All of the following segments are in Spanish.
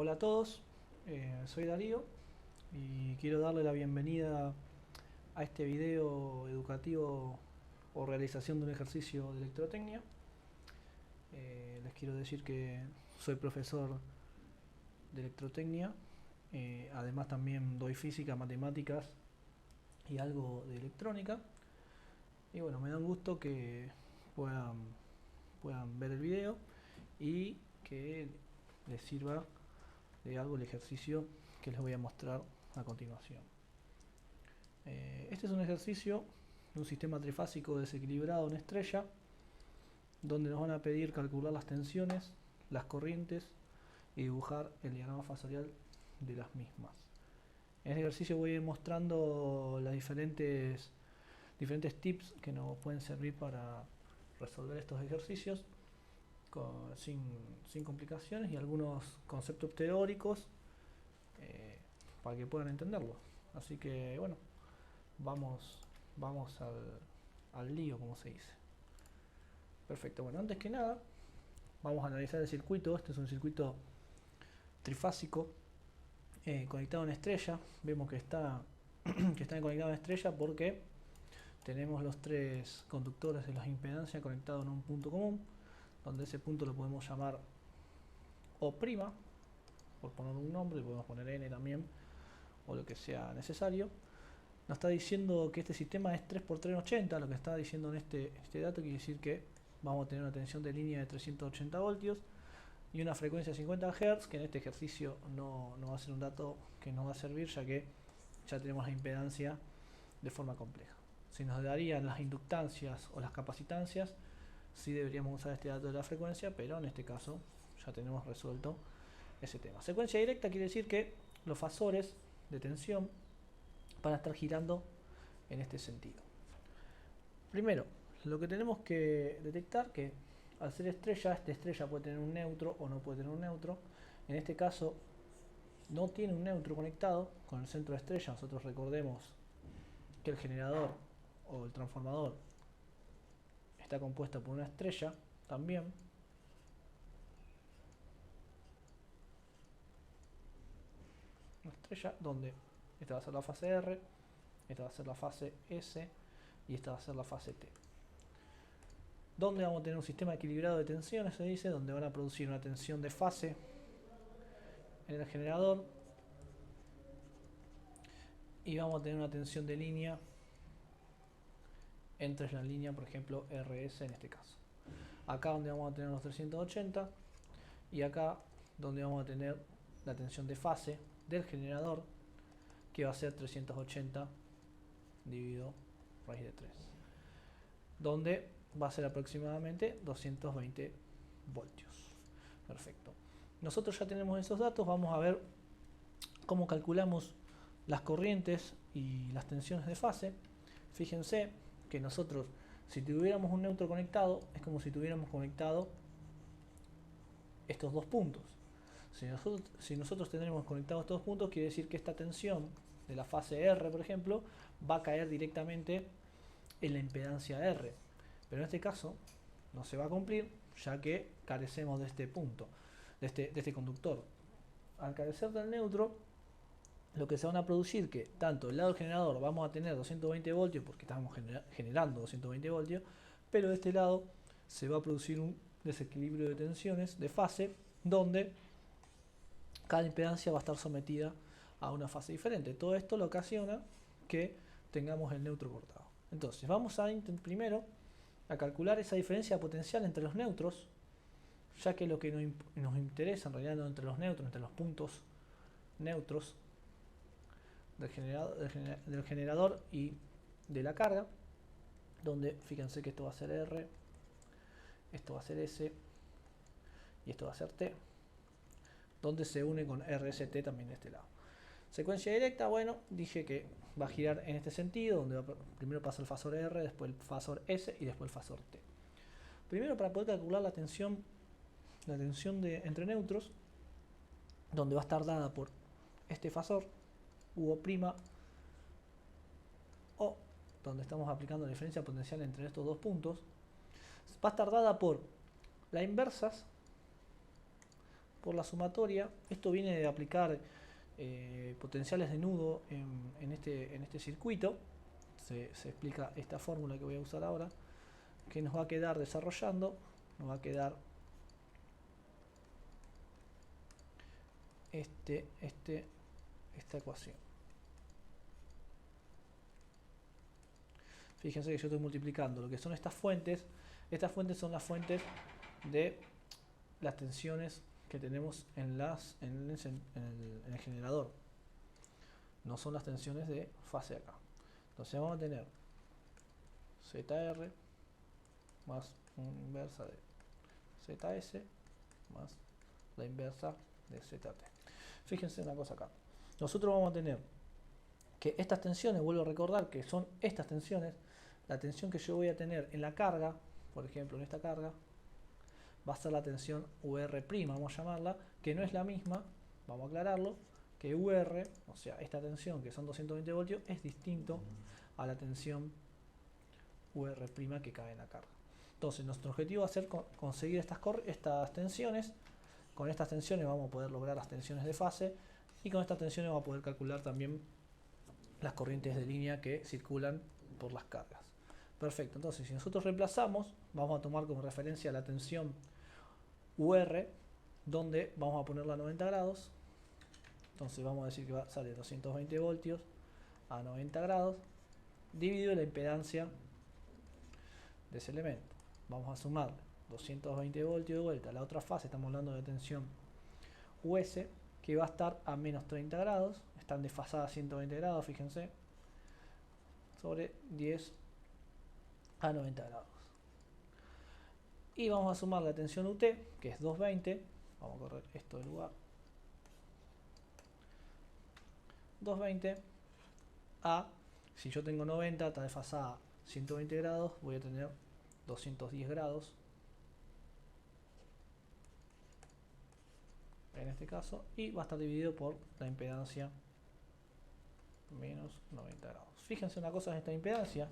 Hola a todos, soy Darío y quiero darle la bienvenida a este video educativo o realización de un ejercicio de electrotecnia. Les quiero decir que soy profesor de electrotecnia, además también doy física, matemáticas y algo de electrónica. Y bueno, me da un gusto que puedan, puedan ver el video y que les sirva de algo el ejercicio que les voy a mostrar a continuación. Este es un ejercicio de un sistema trifásico desequilibrado en estrella, donde nos van a pedir calcular las tensiones, las corrientes y dibujar el diagrama fasorial de las mismas. En este ejercicio voy a ir mostrando las diferentes tips que nos pueden servir para resolver estos ejercicios sin complicaciones y algunos conceptos teóricos para que puedan entenderlo. Así que bueno, vamos al lío, como se dice. Perfecto, bueno, antes que nada vamos a analizar el circuito. Este es un circuito trifásico conectado en estrella. Vemos que está conectado en estrella porque tenemos los tres conductores de las impedancias conectados en un punto común, donde ese punto lo podemos llamar O', por poner un nombre, podemos poner N también, o lo que sea necesario. Nos está diciendo que este sistema es 3x3 en 80. Lo que está diciendo en este dato quiere decir que vamos a tener una tensión de línea de 380 voltios y una frecuencia de 50 Hz, que en este ejercicio no va a ser un dato que nos va a servir, ya que ya tenemos la impedancia de forma compleja. Si nos darían las inductancias o las capacitancias, sí deberíamos usar este dato de la frecuencia, pero en este caso ya tenemos resuelto ese tema. Secuencia directa quiere decir que los fasores de tensión van a estar girando en este sentido. Primero, lo que tenemos que detectar que al ser estrella, esta estrella puede tener un neutro o no puede tener un neutro. En este caso no tiene un neutro conectado con el centro de estrella. Nosotros recordemos que el generador o el transformador está compuesto por una estrella también. Una estrella donde esta va a ser la fase R, esta va a ser la fase S y esta va a ser la fase T. Donde vamos a tener un sistema equilibrado de tensiones, se dice, donde van a producir una tensión de fase en el generador y vamos a tener una tensión de línea entre la línea, por ejemplo, RS en este caso. Acá donde vamos a tener los 380 y acá donde vamos a tener la tensión de fase del generador, que va a ser 380 dividido raíz de 3, donde va a ser aproximadamente 220 voltios. Perfecto. Nosotros ya tenemos esos datos. Vamos a ver cómo calculamos las corrientes y las tensiones de fase. Fíjense que nosotros, si tuviéramos un neutro conectado, es como si tuviéramos conectado estos dos puntos. Si nosotros tenemos conectados estos dos puntos, quiere decir que esta tensión de la fase R, por ejemplo, va a caer directamente en la impedancia R. Pero en este caso no se va a cumplir, ya que carecemos de este punto, de este conductor. Al carecer del neutro, lo que se van a producir que tanto el lado del generador vamos a tener 220 voltios porque estamos generando 220 voltios, pero de este lado se va a producir un desequilibrio de tensiones de fase, donde cada impedancia va a estar sometida a una fase diferente. Todo esto lo ocasiona que tengamos el neutro cortado. Entonces vamos a primero a calcular esa diferencia potencial entre los neutros, ya que lo que nos interesa en realidad no entre los neutros, entre los puntos neutros del generador y de la carga, donde fíjense que esto va a ser R, esto va a ser S y esto va a ser T, donde se une con RST también de este lado. Secuencia directa, bueno, dije que va a girar en este sentido, donde primero pasa el fasor R, después el fasor S y después el fasor T. Primero, para poder calcular la tensión entre neutros, donde va a estar dada por este fasor, U', o donde estamos aplicando la diferencia potencial entre estos dos puntos, va a estar dada por la inversas por la sumatoria. Esto viene de aplicar potenciales de nudo en este circuito. Se explica esta fórmula que voy a usar ahora, que nos va a quedar desarrollando, nos va a quedar esta ecuación. Fíjense que yo estoy multiplicando lo que son estas fuentes. Estas fuentes son las fuentes de las tensiones que tenemos en el generador. No son las tensiones de fase acá. Entonces vamos a tener ZR más una inversa de ZS más la inversa de ZT. Fíjense una cosa acá. Nosotros vamos a tener que estas tensiones, vuelvo a recordar que son estas tensiones, la tensión que yo voy a tener en la carga, por ejemplo en esta carga, va a ser la tensión UR', vamos a llamarla, que no es la misma, vamos a aclararlo, que UR, o sea, esta tensión que son 220 voltios, es distinto a la tensión UR' que cae en la carga. Entonces nuestro objetivo va a ser conseguir estas tensiones. Con estas tensiones vamos a poder lograr las tensiones de fase y con estas tensiones vamos a poder calcular también las corrientes de línea que circulan por las cargas. Perfecto, entonces si nosotros reemplazamos, vamos a tomar como referencia la tensión UR, donde vamos a ponerla a 90 grados. Entonces vamos a decir que sale 220 voltios a 90 grados, dividido la impedancia de ese elemento. Vamos a sumarle 220 voltios de vuelta a la otra fase, estamos hablando de tensión US, que va a estar a menos 30 grados, están desfasadas 120 grados, fíjense, sobre 10 a 90 grados. Y vamos a sumar la tensión UT, que es 220, vamos a correr esto del lugar, 220 a, si yo tengo 90, está desfasada 120 grados, voy a tener 210 grados en este caso, y va a estar dividido por la impedancia menos 90 grados. Fíjense una cosa en esta impedancia.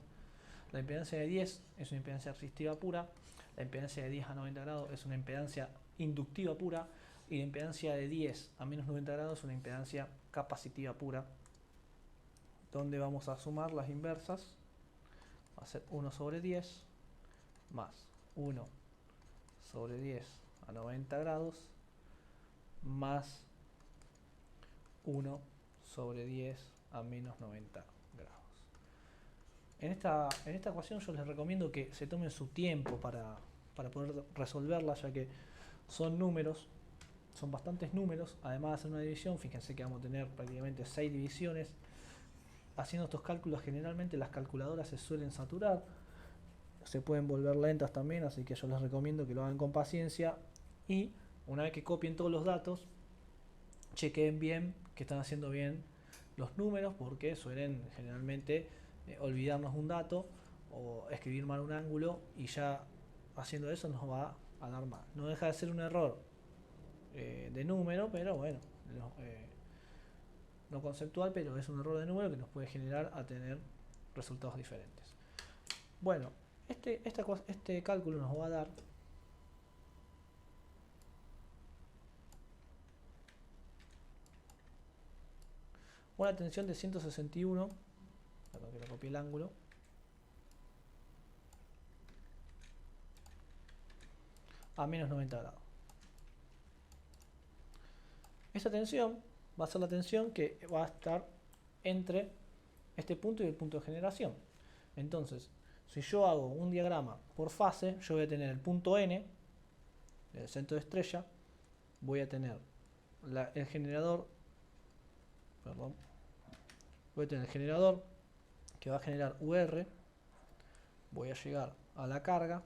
La impedancia de 10 es una impedancia resistiva pura, la impedancia de 10 a 90 grados es una impedancia inductiva pura, y la impedancia de 10 a menos 90 grados es una impedancia capacitiva pura, donde vamos a sumar las inversas. Va a ser 1 sobre 10 más 1 sobre 10 a 90 grados más 1 sobre 10 a menos 90 grados. En esta ecuación yo les recomiendo que se tomen su tiempo para poder resolverla, ya que son números, son bastantes números. Además de hacer una división, fíjense que vamos a tener prácticamente 6 divisiones. Haciendo estos cálculos, generalmente las calculadoras se suelen saturar, se pueden volver lentas también, así que yo les recomiendo que lo hagan con paciencia y una vez que copien todos los datos, chequen bien que están haciendo bien los números, porque suelen generalmente olvidarnos un dato o escribir mal un ángulo, y ya haciendo eso nos va a dar mal. No deja de ser un error de número, pero bueno, no conceptual, pero es un error de número que nos puede generar a tener resultados diferentes. Bueno, este cálculo nos va a dar una tensión de 161, perdón que le copié el ángulo, a menos 90 grados. Esta tensión va a ser la tensión que va a estar entre este punto y el punto de generación. Entonces, si yo hago un diagrama por fase, yo voy a tener el punto N, el centro de estrella, voy a tener el generador, perdón, voy a tener el generador que va a generar UR, voy a llegar a la carga,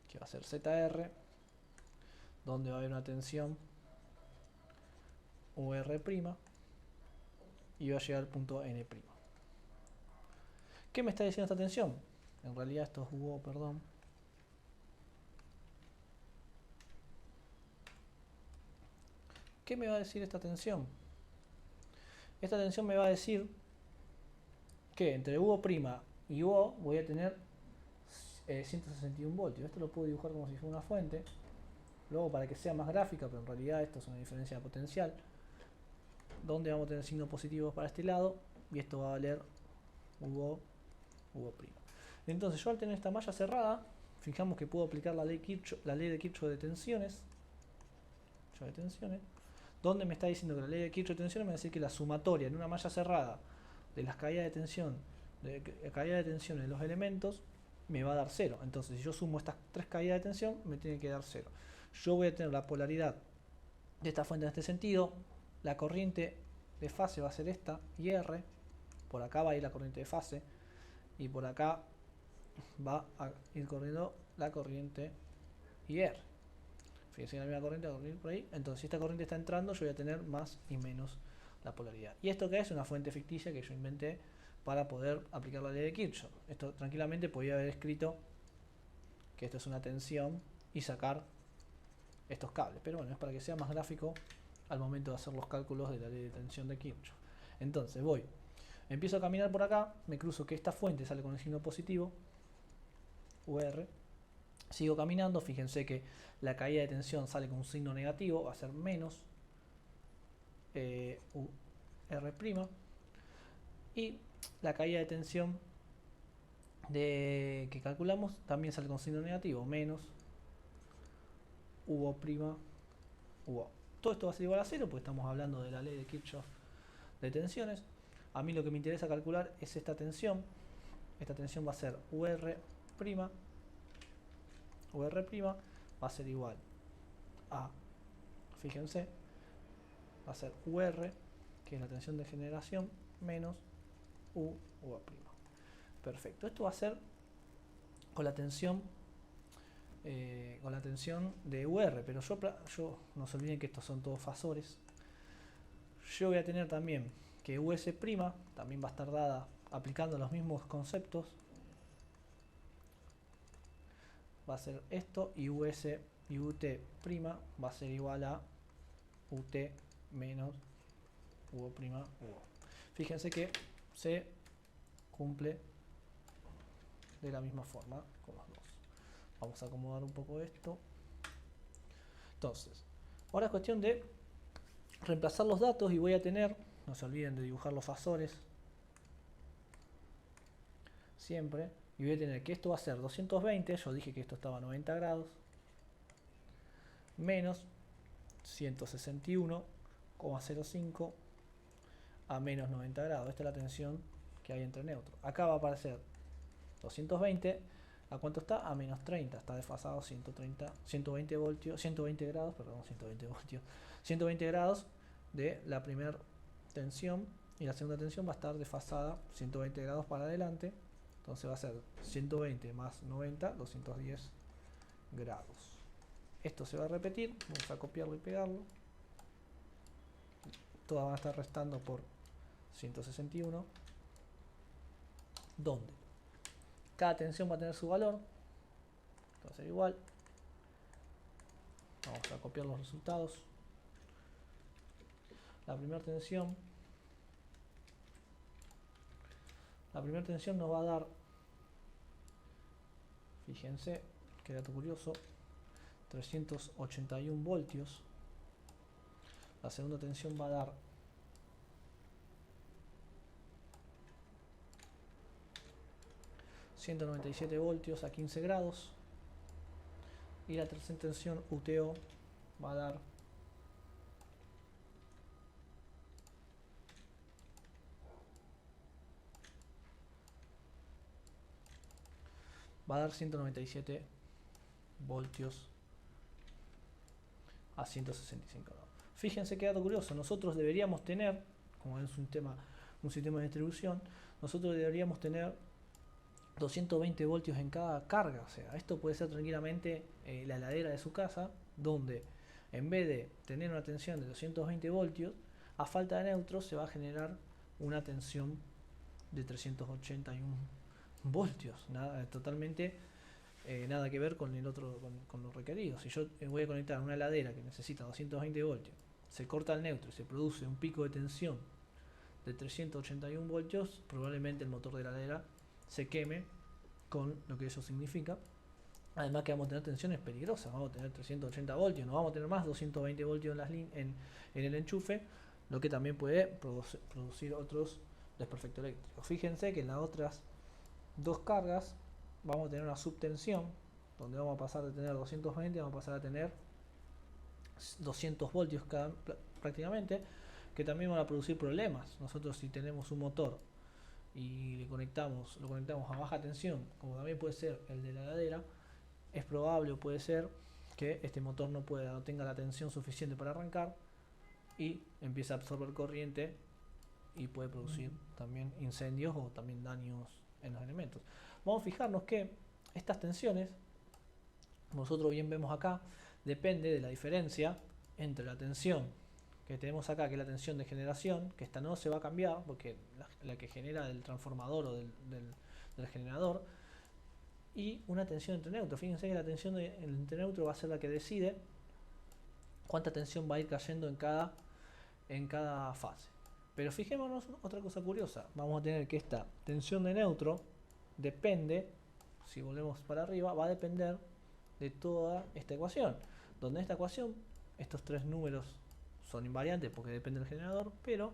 que va a ser ZR, donde va a haber una tensión UR', y va a llegar al punto N'. ¿Qué me está diciendo esta tensión? En realidad esto es UO, perdón. ¿Qué me va a decir esta tensión? Esta tensión me va a decir que entre UO' y UO voy a tener 161 voltios. Esto lo puedo dibujar como si fuera una fuente. lo hago para que sea más gráfica, pero en realidad esto es una diferencia potencial, donde vamos a tener signos positivos para este lado y esto va a valer UO, UO'. Entonces yo al tener esta malla cerrada, fijamos que puedo aplicar la ley de Kirchhoff de tensiones, donde me está diciendo que la ley de Kirchhoff de tensiones me va a decir que la sumatoria en una malla cerrada de las caídas de tensión, de los elementos, me va a dar 0. Entonces si yo sumo estas tres caídas de tensión, me tiene que dar 0. Yo voy a tener la polaridad de esta fuente en este sentido, la corriente de fase va a ser esta, IR, por acá va a ir la corriente de fase, y por acá va a ir corriendo la corriente IR. Fíjense, la misma corriente va a correr por ahí. Entonces, si esta corriente está entrando, yo voy a tener más y menos la polaridad. ¿Y esto qué es? Una fuente ficticia que yo inventé para poder aplicar la ley de Kirchhoff. Esto tranquilamente podía haber escrito que esto es una tensión y sacar estos cables. Pero bueno, es para que sea más gráfico al momento de hacer los cálculos de la ley de tensión de Kirchhoff. Entonces, empiezo a caminar por acá, me cruzo que esta fuente sale con el signo positivo, UR. Sigo caminando, fíjense que la caída de tensión sale con un signo negativo, va a ser menos UR', y la caída de tensión que calculamos también sale con signo negativo, menos UO', UO. Todo esto va a ser igual a 0 porque estamos hablando de la ley de Kirchhoff de tensiones. A mí lo que me interesa calcular es esta tensión. Esta tensión va a ser UR', va a ser igual a, fíjense, va a ser UR, que es la tensión de generación, menos UO'. Perfecto. Esto va a ser con la tensión de UR, pero yo no se olviden que estos son todos fasores. Yo voy a tener también que US' también va a estar dada aplicando los mismos conceptos. Va a ser esto, y US y UT' va a ser igual a UT menos UO', UO. Fíjense que se cumple de la misma forma con los dos. Vamos a acomodar un poco esto. Entonces, ahora es cuestión de reemplazar los datos y voy a tener, no se olviden de dibujar los fasores siempre, y voy a tener que esto va a ser 220, yo dije que esto estaba a 90 grados, menos 161,05 a menos 90 grados. Esta es la tensión que hay entre neutros. Acá va a aparecer 220, ¿a cuánto está? A menos 30, está desfasado 120 voltios, 120 grados, perdón, 120 voltios, 120 grados de la primera tensión, y la segunda tensión va a estar desfasada 120 grados para adelante. Entonces va a ser 120 más 90, 210 grados. Esto se va a repetir, vamos a copiarlo y pegarlo. Todas van a estar restando por 161, donde cada tensión va a tener su valor. Entonces igual, vamos a copiar los resultados. La primera tensión nos va a dar, fíjense, qué dato curioso, 381 voltios. La segunda tensión va a dar 197 voltios a 15 grados. Y la tercera tensión, UTO, va a dar 197 voltios a 165 grados. Fíjense qué dato curioso, nosotros deberíamos tener, como es un sistema de distribución, nosotros deberíamos tener 220 voltios en cada carga. O sea, esto puede ser tranquilamente la heladera de su casa, donde en vez de tener una tensión de 220 voltios, a falta de neutros se va a generar una tensión de 381 voltios. Totalmente nada que ver con el otro, con lo requerido. Si yo voy a conectar una heladera que necesita 220 voltios, se corta el neutro y se produce un pico de tensión de 381 voltios, probablemente el motor de la heladera se queme, con lo que eso significa, Además que vamos a tener tensiones peligrosas, vamos a tener 380 voltios, no vamos a tener más 220 voltios en, en el enchufe, lo que también puede producir otros desperfectos eléctricos. Fíjense que en las otras dos cargas vamos a tener una subtensión, donde vamos a pasar de tener 220, vamos a pasar a tener 200 voltios prácticamente, que también van a producir problemas. Nosotros, si tenemos un motor y lo conectamos a baja tensión, como también puede ser el de la heladera, es probable o puede ser que este motor no tenga la tensión suficiente para arrancar y empiece a absorber corriente y puede producir también incendios o también daños en los elementos. Vamos a fijarnos que estas tensiones, nosotros bien vemos acá, depende de la diferencia entre la tensión que tenemos acá, que es la tensión de generación, que esta no se va a cambiar porque la que genera del transformador o del generador, y una tensión entre neutros. Fíjense que la tensión entre neutros va a ser la que decide cuánta tensión va a ir cayendo en cada fase. Pero fijémonos otra cosa curiosa. Vamos a tener que esta tensión de neutro depende, si volvemos para arriba, va a depender de toda esta ecuación. Donde en esta ecuación estos tres números son invariantes porque depende del generador, pero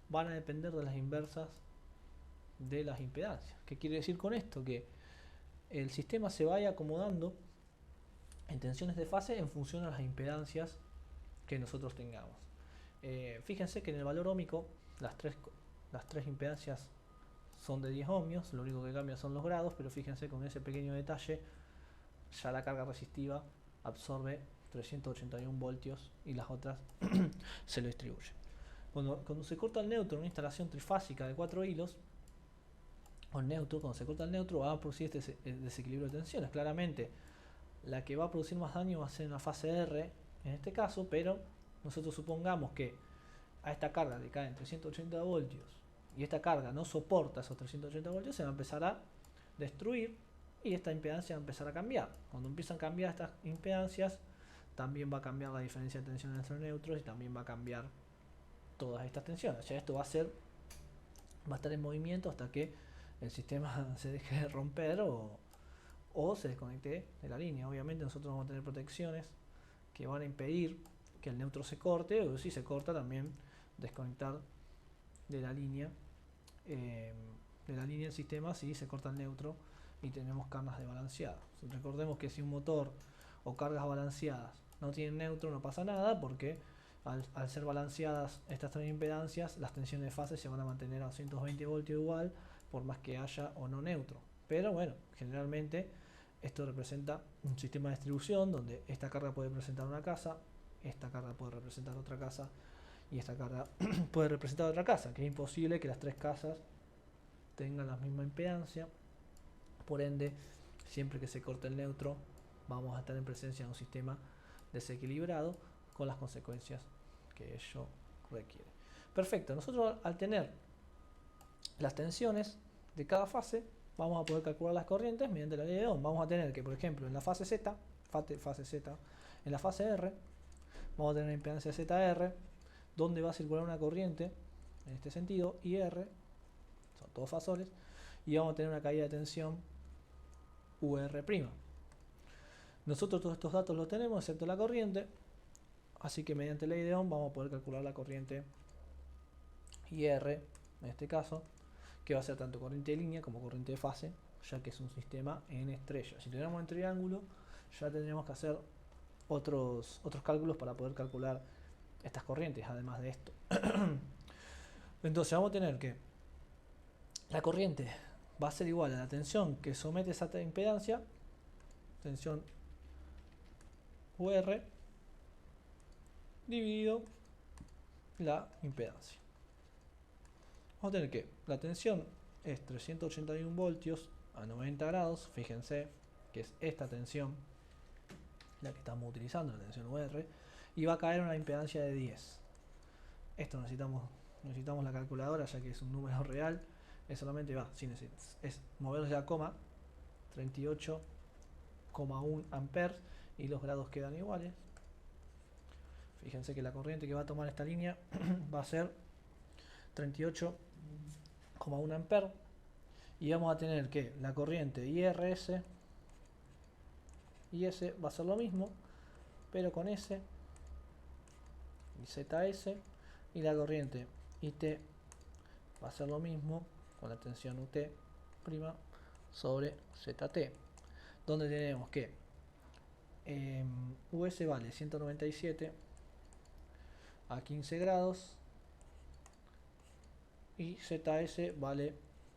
van a depender de las inversas de las impedancias. ¿Qué quiere decir con esto? Que el sistema se vaya acomodando en tensiones de fase en función a las impedancias que nosotros tengamos. Fíjense que en el valor óhmico las tres impedancias son de 10 ohmios, lo único que cambia son los grados, pero fíjense con ese pequeño detalle ya la carga resistiva absorbe 381 voltios y las otras se lo distribuyen. Cuando se corta el neutro en una instalación trifásica de 4 hilos, o neutro, cuando se corta el neutro va a producir este desequilibrio de tensiones. Claramente la que va a producir más daño va a ser en la fase R en este caso, pero nosotros supongamos que a esta carga le caen 380 voltios y esta carga no soporta esos 380 voltios, se va a empezar a destruir y esta impedancia va a empezar a cambiar. Cuando empiezan a cambiar estas impedancias, también va a cambiar la diferencia de tensión entre neutros y también va a cambiar todas estas tensiones. O sea, esto va a estar en movimiento hasta que el sistema se deje de romper o se desconecte de la línea. Obviamente nosotros vamos a tener protecciones que van a impedir que el neutro se corte, o si se corta también desconectar de la línea del sistema si se corta el neutro y tenemos cargas desbalanceadas. Recordemos que si un motor o cargas balanceadas no tienen neutro, no pasa nada porque al ser balanceadas estas tres impedancias, las tensiones de fase se van a mantener a 220 voltios igual por más que haya o no neutro. Pero bueno, generalmente esto representa un sistema de distribución donde esta carga puede representar una casa, esta carga puede representar otra casa y esta carga puede representar otra casa, que es imposible que las tres casas tengan la misma impedancia. Por ende, siempre que se corte el neutro, vamos a estar en presencia de un sistema desequilibrado con las consecuencias que ello requiere. Perfecto, nosotros al tener las tensiones de cada fase, vamos a poder calcular las corrientes mediante la ley de Ohm. Vamos a tener que, por ejemplo, en la fase Z, en la fase R, vamos a tener una impedancia ZR, donde va a circular una corriente, en este sentido, IR, son todos fasores, y vamos a tener una caída de tensión UR'. Nosotros todos estos datos los tenemos, excepto la corriente, así que mediante ley de Ohm vamos a poder calcular la corriente IR, en este caso, que va a ser tanto corriente de línea como corriente de fase, ya que es un sistema en estrella. Si tuviéramos en triángulo, ya tendríamos que hacer otros cálculos para poder calcular estas corrientes, además de esto. Entonces vamos a tener que la corriente va a ser igual a la tensión que somete esa impedancia, tensión UR, dividido la impedancia. Vamos a tener que la tensión es 381 voltios a 90 grados, fíjense que es esta tensión la que estamos utilizando, la tensión UR, y va a caer una impedancia de 10. Esto necesitamos la calculadora ya que es un número real, es solamente es moverse a coma, 38,1 amperes y los grados quedan iguales. Fíjense que la corriente que va a tomar esta línea va a ser 38,1 amperes y vamos a tener que la corriente IRS Y S va a ser lo mismo, pero con S y ZS. Y la corriente IT va a ser lo mismo con la tensión UT' sobre ZT, donde tenemos que US vale 197 a 15 grados y ZS vale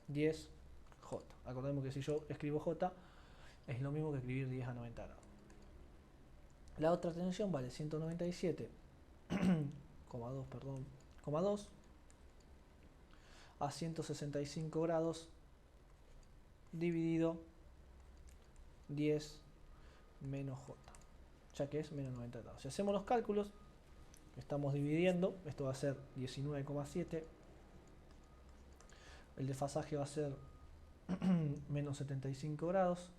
10 J. Acordemos que si yo escribo J es lo mismo que escribir 10 a 90 grados. La otra tensión vale 197,2 a 165 grados dividido 10 menos J, ya que es menos 90 grados. Si hacemos los cálculos, estamos dividiendo, esto va a ser 19,7, el desfasaje va a ser menos 75 grados,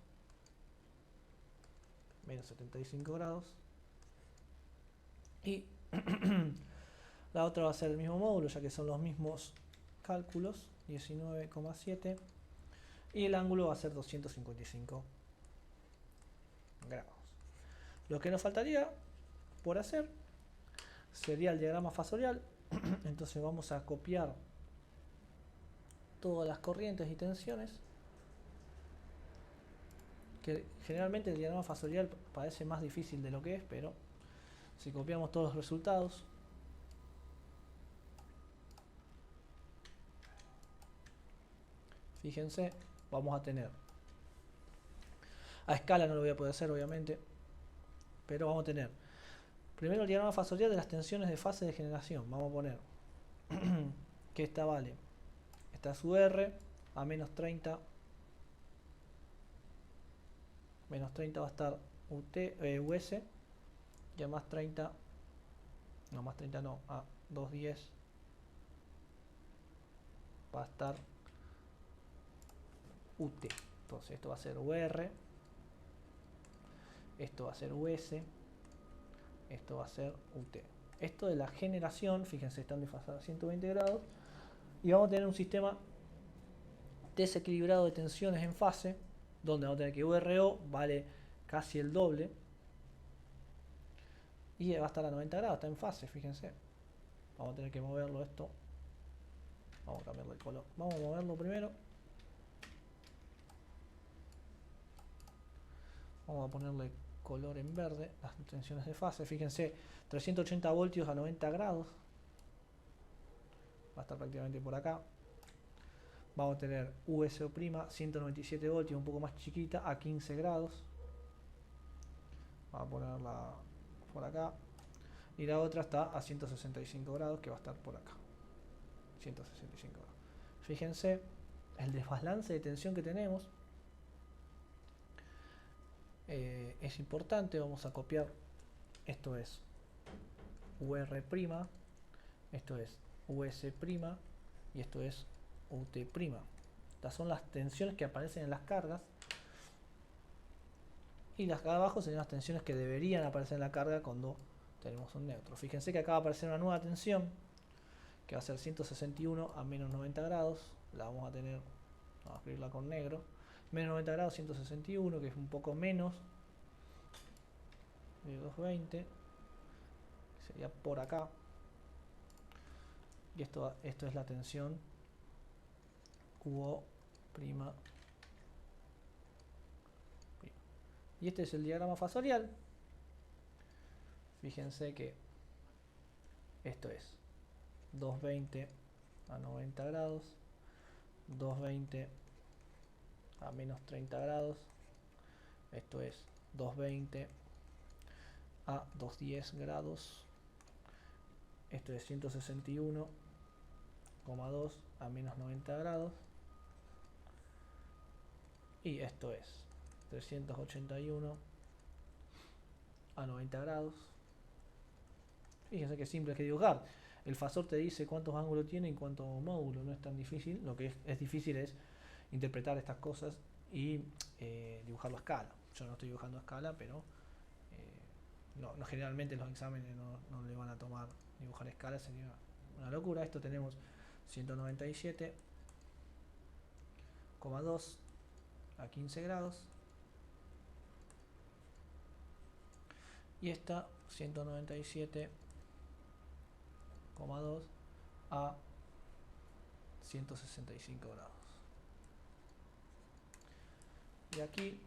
y la otra va a ser el mismo módulo, ya que son los mismos cálculos, 19,7, y el ángulo va a ser 255 grados. Lo que nos faltaría por hacer sería el diagrama fasorial. Entonces vamos a copiar todas las corrientes y tensiones, que generalmente el diagrama fasorial parece más difícil de lo que es, pero si copiamos todos los resultados, fíjense, vamos a tener, a escala no lo voy a poder hacer obviamente, pero vamos a tener primero el diagrama fasorial de las tensiones de fase de generación. Vamos a poner que esta vale, esta es UR a menos 30, menos 30 va a estar US, y a más 30, no, más 30 no, a 210 va a estar UT. Entonces esto va a ser UR, esto va a ser US, esto va a ser UT. Esto de la generación, fíjense, están desfasadas a 120 grados, y vamos a tener un sistema desequilibrado de tensiones en fase, donde vamos a tener que URO vale casi el doble, y va a estar a 90 grados, está en fase, fíjense. Vamos a tener que moverlo esto. Vamos a cambiarle el color. Vamos a moverlo primero. Vamos a ponerle color en verde, las tensiones de fase. Fíjense, 380 voltios a 90 grados. Va a estar prácticamente por acá. Vamos a tener USO', 197 voltios, un poco más chiquita, a 15 grados. Vamos a ponerla por acá. Y la otra está a 165 grados, que va a estar por acá. 165 grados. Fíjense el desbalance de tensión que tenemos. Es importante. Vamos a copiar. Esto es UR', esto es US', y esto es UT'. Estas son las tensiones que aparecen en las cargas, y las de abajo serían las tensiones que deberían aparecer en la carga cuando tenemos un neutro. Fíjense que acá va a aparecer una nueva tensión, que va a ser 161 a menos 90 grados. La vamos a tener, vamos a escribirla con negro, menos 90 grados, 161, que es un poco menos de 220, sería por acá. Y esto es la tensión QO'. Y este es el diagrama fasorial. Fíjense que esto es 220 a 90 grados, 220 a menos 30 grados, esto es 220 a 210 grados, esto es 161,2 a menos 90 grados, y esto es 381 a 90 grados. Fíjense que simple que dibujar. El fasor te dice cuántos ángulos tiene y cuántos módulos, no es tan difícil. Lo que es difícil es interpretar estas cosas y dibujarlo a escala. Yo no estoy dibujando a escala, pero no, generalmente los exámenes no le van a tomar dibujar a escala, sería una locura. Esto tenemos 197,2 a 15 grados, y esta 197,2 a 165 grados. Y aquí,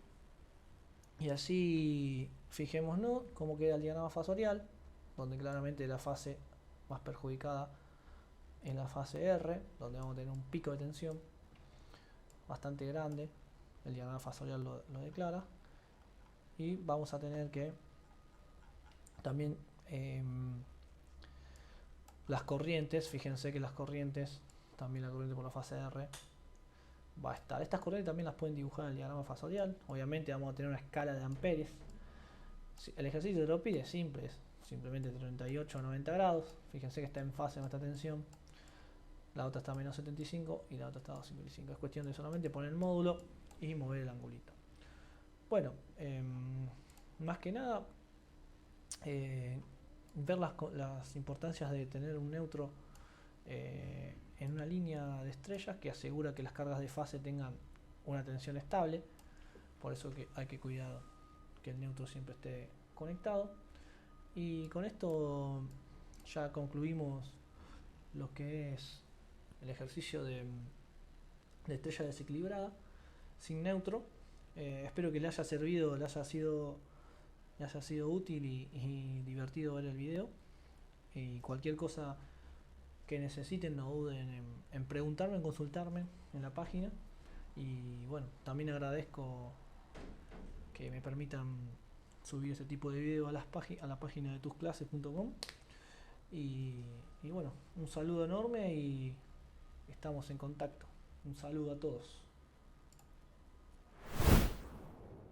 y así fijémonos cómo queda el diagrama fasorial, donde claramente la fase más perjudicada en la fase R, donde vamos a tener un pico de tensión bastante grande. El diagrama fasorial lo declara. Y vamos a tener que también las corrientes, fíjense que las corrientes, también la corriente por la fase R va a estar. Estas corrientes también las pueden dibujar en el diagrama fasorial. Obviamente vamos a tener una escala de amperes. El ejercicio te lo pide, simple, es simplemente 38 a 90 grados. Fíjense que está en fase nuestra tensión. La otra está a menos 75 y la otra está a 255. Es cuestión de solamente poner el módulo y mover el angulito. Bueno, más que nada, ver las importancias de tener un neutro en una línea de estrellas que asegura que las cargas de fase tengan una tensión estable. Por eso que hay que cuidar que el neutro siempre esté conectado. Y con esto ya concluimos lo que es el ejercicio de estrella desequilibrada sin neutro. Espero que le haya servido, le haya sido útil y divertido ver el video. Y cualquier cosa que necesiten, no duden en preguntarme, en consultarme en la página. Y bueno, también agradezco que me permitan subir ese tipo de video a la página de tusclases.com. Y bueno, un saludo enorme y estamos en contacto. Un saludo a todos.